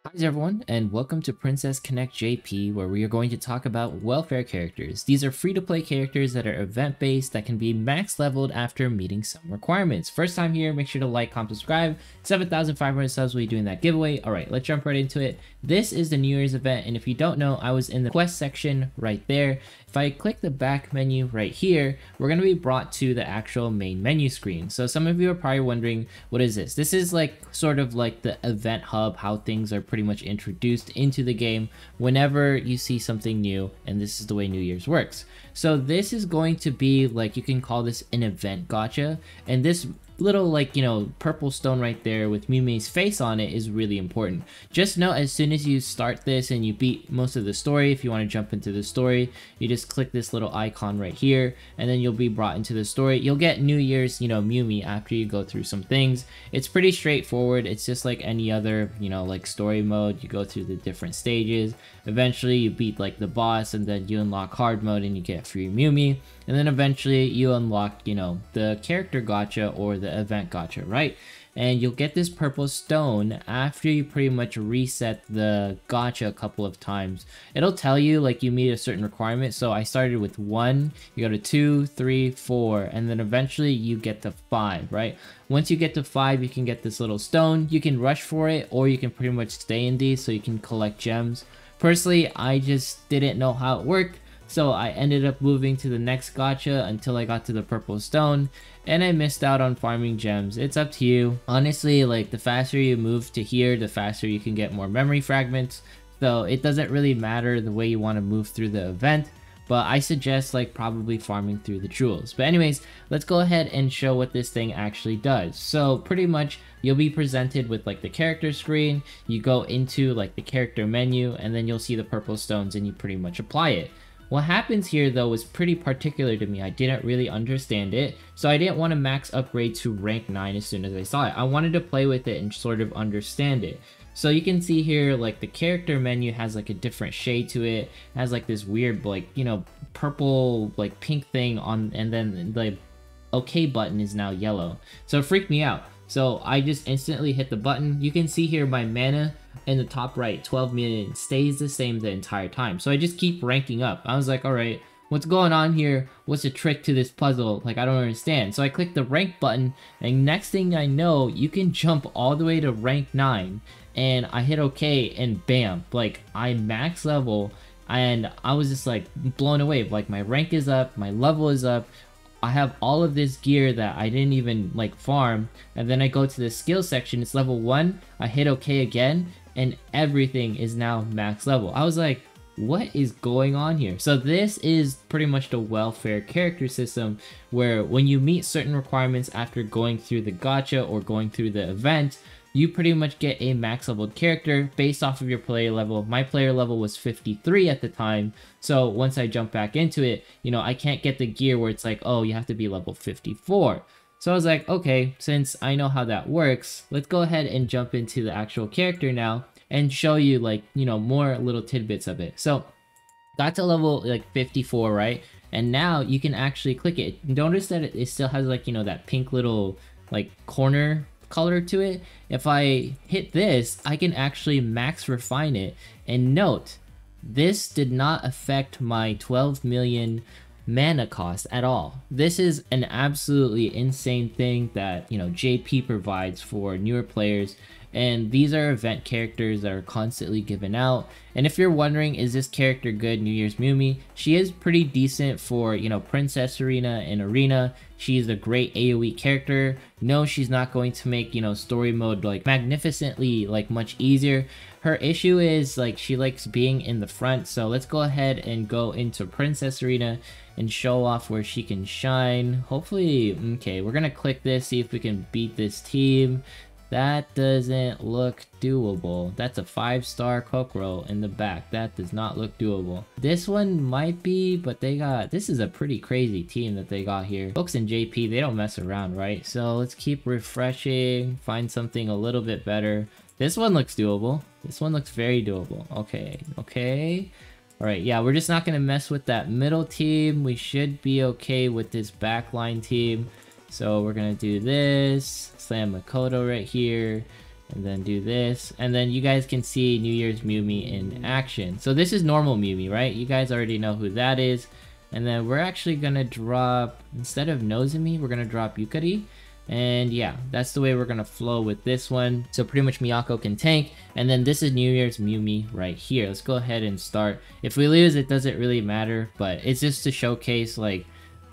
Hi everyone, and welcome to Princess Connect JP, where we are going to talk about welfare characters. These are free-to-play characters that are event-based that can be max leveled after meeting some requirements. First time here, make sure to like, comment, subscribe. 7,500 subs will be doing that giveaway. Alright, let's jump right into it. This is the New Year's event, and if you don't know, I was in the quest section right there. If I click the back menu right here, we're going to be brought to the actual main menu screen. So some of you are probably wondering, what is this? This is like sort of like the event hub, how things are pretty much introduced into the game whenever you see something new, and this is the way New Year's works. So this is going to be like, you can call this an event gacha, and this little, like, you know, purple stone right there with Miu's face on it is really important. Just know, as soon as you start this and you beat most of the story, if you want to jump into the story, you just click this little icon right here, and then you'll be brought into the story. You'll get New Year's, you know, Miu after you go through some things. It's pretty straightforward. It's just like any other, you know, like story mode. You go through the different stages. Eventually you beat like the boss, and then you unlock hard mode and you get free Miu, and then eventually you unlock, you know, the character gacha or the event gacha, right? And you'll get this purple stone after you pretty much reset the gacha a couple of times. It'll tell you like you meet a certain requirement. So I started with 1, you go to 2, 3, 4, and then eventually you get to 5, right? Once you get to 5, you can get this little stone. You can rush for it, or you can pretty much stay in these so you can collect gems. Personally, I just didn't know how it worked, so I ended up moving to the next gacha until I got to the purple stone, and I missed out on farming gems. It's up to you. Honestly, like, the faster you move to here, the faster you can get more memory fragments, so it doesn't really matter the way you want to move through the event, but I suggest like probably farming through the jewels. But anyways, let's go ahead and show what this thing actually does. So pretty much you'll be presented with like the character screen, you go into like the character menu, and then you'll see the purple stones and you pretty much apply it. What happens here though is pretty particular to me. I didn't really understand it, so I didn't want to max upgrade to rank 9 as soon as I saw it. I wanted to play with it and sort of understand it. So you can see here, like, the character menu has like a different shade to it. It has like this weird, like, you know, purple, like pink thing on, and then the OK button is now yellow. So it freaked me out. So I just instantly hit the button. You can see here my mana in the top right, 12 million, stays the same the entire time. So I just keep ranking up. I was like, alright, what's going on here? What's the trick to this puzzle? Like, I don't understand. So I click the rank button, and next thing I know, you can jump all the way to rank 9. And I hit OK, and bam, like, I'm max level, and I was just like blown away. Like, my rank is up, my level is up, I have all of this gear that I didn't even like farm, and then I go to the skill section, it's level 1, I hit OK again, and everything is now max level. I was like, what is going on here? So this is pretty much the welfare character system, where when you meet certain requirements after going through the gacha or going through the event, you pretty much get a max leveled character based off of your player level. My player level was 53 at the time, so once I jump back into it, you know, I can't get the gear where it's like, oh, you have to be level 54. So I was like, okay, since I know how that works, let's go ahead and jump into the actual character now and show you, like, you know, more little tidbits of it. So got to level like 54, right? And now you can actually click it. Notice that it still has, like, you know, that pink little like corner color to it. If I hit this, I can actually max refine it, and note, this did not affect my 12 million mana cost at all. This is an absolutely insane thing that, you know, JP provides for newer players, and these are event characters that are constantly given out. And if you're wondering, is this character good, New Year's Miu, she is pretty decent for, you know, Princess Arena and Arena. She's a great AoE character. No, she's not going to make, you know, story mode like magnificently like much easier. Her issue is like she likes being in the front. So let's go ahead and go into Princess Arena and show off where she can shine. Hopefully, okay, we're gonna click this, see if we can beat this team. That doesn't look doable. That's a 5-star Kokoro in the back. That does not look doable. This one might be, but this is a pretty crazy team that they got here. Folks in JP, they don't mess around, right? So let's keep refreshing, find something a little bit better. This one looks doable. This one looks very doable. Okay. Alright, yeah, we're just not gonna mess with that middle team. We should be okay with this backline team. So we're gonna do this, slam Makoto right here, and then do this, and then you guys can see New Year's Mewmi in action. So this is normal Mewmi, right? You guys already know who that is. And then we're actually gonna drop, instead of Nozumi, we're gonna drop Yukari. And yeah, that's the way we're gonna flow with this one. So pretty much Miyako can tank, and then this is New Year's Mewmi right here. Let's go ahead and start. If we lose, it doesn't really matter, but it's just to showcase, like,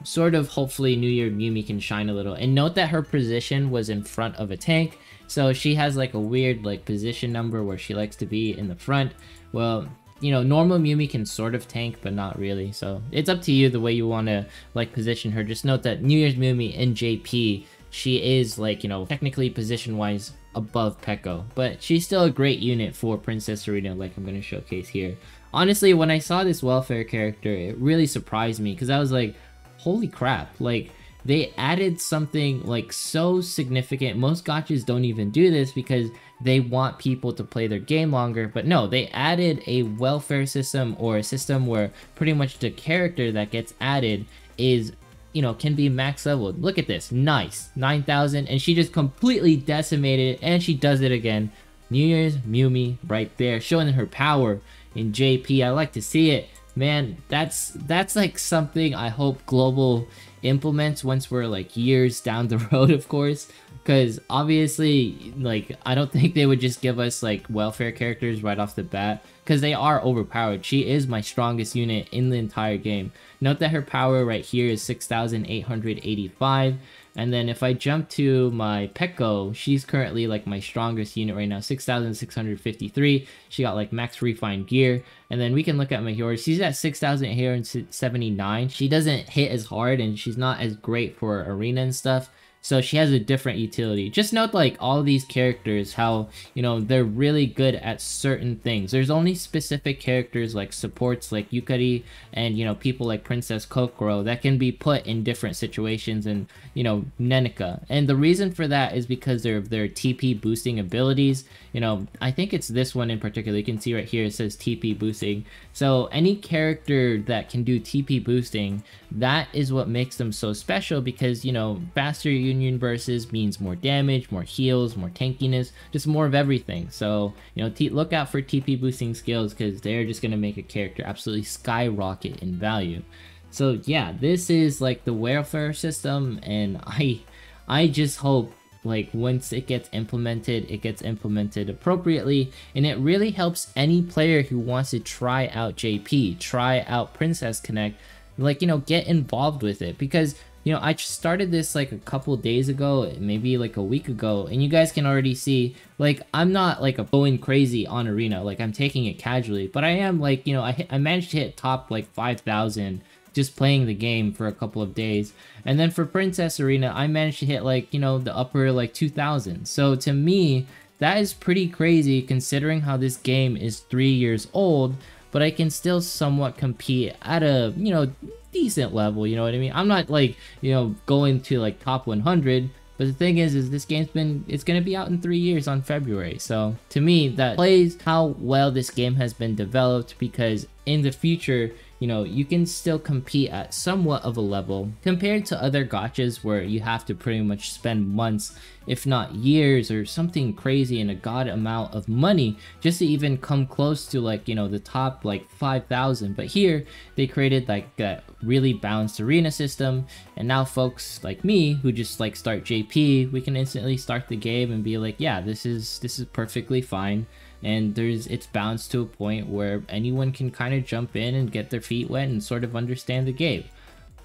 sort of, hopefully New Year Mewmi can shine a little. And note that her position was in front of a tank, so she has like a weird like position number where she likes to be in the front. Well, you know, normal Mewmi can sort of tank, but not really. So it's up to you the way you want to like position her. Just note that New Year's Mewmi in JP, she is like, you know, technically position wise above Peko, but she's still a great unit for Princess Arena, like I'm going to showcase here. Honestly, when I saw this welfare character, it really surprised me because I was like, holy crap, like they added something like so significant. Most gachas don't even do this because they want people to play their game longer, but no, they added a welfare system, or a system where pretty much the character that gets added is, you know, can be max leveled. Look at this, nice, 9,000, and she just completely decimated it, and she does it again. New Year's Mewmi right there, showing her power in JP. I like to see it. Man, that's like something I hope Global implements once we're like years down the road, of course, because obviously, like, I don't think they would just give us like welfare characters right off the bat, because they are overpowered. She is my strongest unit in the entire game. Note that her power right here is 6,885. And then if I jump to my Peko, she's currently like my strongest unit right now, 6,653. She got like max refined gear. And then we can look at my Hero. She's at 6,879. She doesn't hit as hard, and she's not as great for arena and stuff. So she has a different utility. Just note, like, all these characters, how, you know, they're really good at certain things. There's only specific characters like supports like Yukari and, you know, people like Princess Kokoro that can be put in different situations, and, you know, Nenika. And the reason for that is because of their TP boosting abilities. You know, I think it's this one in particular. You can see right here, it says TP boosting. So any character that can do TP boosting, that is what makes them so special, because, you know, faster union versus means more damage, more heals, more tankiness, just more of everything. So, you know, look out for TP boosting skills, because they're just going to make a character absolutely skyrocket in value. So yeah, this is like the welfare system, and I just hope, like, once it gets implemented appropriately, and it really helps any player who wants to try out JP, try out Princess Connect, like, you know, get involved with it. Because, you know, I started this like a couple days ago, maybe like a week ago, and you guys can already see, like, I'm not like going crazy on arena, like I'm taking it casually, but I am, like, you know, I managed to hit top like 5,000 just playing the game for a couple of days. And then for Princess Arena, I managed to hit, like, you know, the upper like 2,000. So to me, that is pretty crazy considering how this game is 3 years old, but I can still somewhat compete at a, you know, decent level, you know what I mean? I'm not like, you know, going to like top 100, but the thing is this game's it's gonna be out in 3 years on February. So to me, that plays how well this game has been developed, because in the future, you know, you can still compete at somewhat of a level compared to other gachas where you have to pretty much spend months, if not years, or something crazy and a god amount of money just to even come close to, like, you know, the top like 5,000. But here they created like that really balanced arena system, and now folks like me who just like start JP, we can instantly start the game and be like, yeah, this is perfectly fine. And it's balanced to a point where anyone can kind of jump in and get their feet wet and sort of understand the game.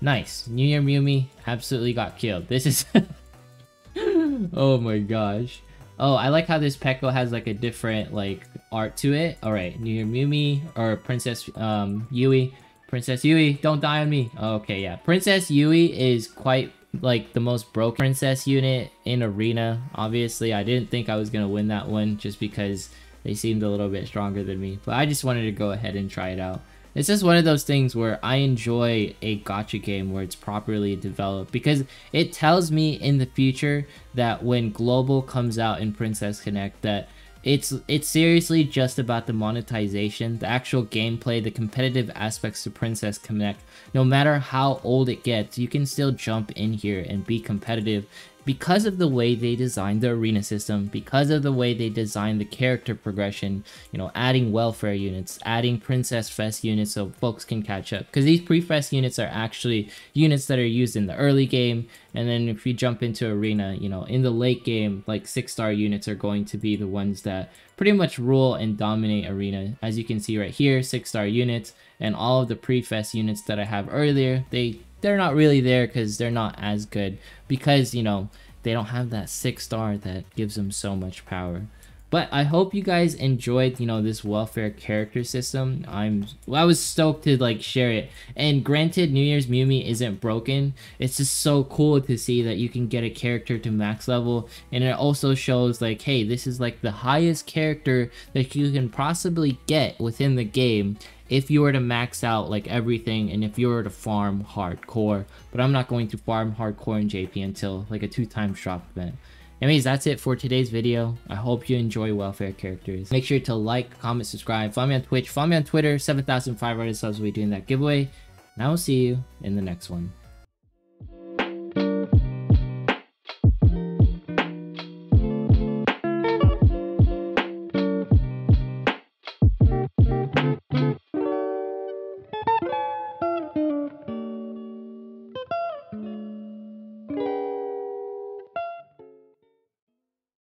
Nice. New Year Mewmi absolutely got killed. This is oh my gosh. Oh, I like how this Peko has like a different like art to it. All right, New Year Mewmi, or Princess Yui. Princess Yui, don't die on me. Okay, yeah. Princess Yui is quite like the most broken princess unit in arena. Obviously, I didn't think I was gonna win that one just because they seemed a little bit stronger than me, but I just wanted to go ahead and try it out. It's just one of those things where I enjoy a gacha game where it's properly developed, because it tells me in the future that when Global comes out in Princess Connect, that it's seriously just about the monetization, the actual gameplay, the competitive aspects of Princess Connect. No matter how old it gets, you can still jump in here and be competitive because of the way they designed the arena system, because of the way they designed the character progression, you know, adding welfare units, adding Princess Fest units so folks can catch up. Because these pre-fest units are actually units that are used in the early game, and then if you jump into arena, you know, in the late game, like 6-star units are going to be the ones that pretty much rule and dominate arena. As you can see right here, 6-star units, and all of the pre-fest units that I have earlier, they're not really there because they're not as good, because, you know, they don't have that 6-star that gives them so much power. But I hope you guys enjoyed, you know, this welfare character system. I was stoked to like share it. And granted, New Year's Mew Me isn't broken. It's just so cool to see that you can get a character to max level, and it also shows like, hey, this is like the highest character that you can possibly get within the game if you were to max out like everything, and if you were to farm hardcore. But I'm not going to farm hardcore in JP until like a 2x drop event. Anyways, that's it for today's video. I hope you enjoy welfare characters. Make sure to like, comment, subscribe, follow me on Twitch, follow me on Twitter. 7,500 subs will be doing that giveaway. And I will see you in the next one.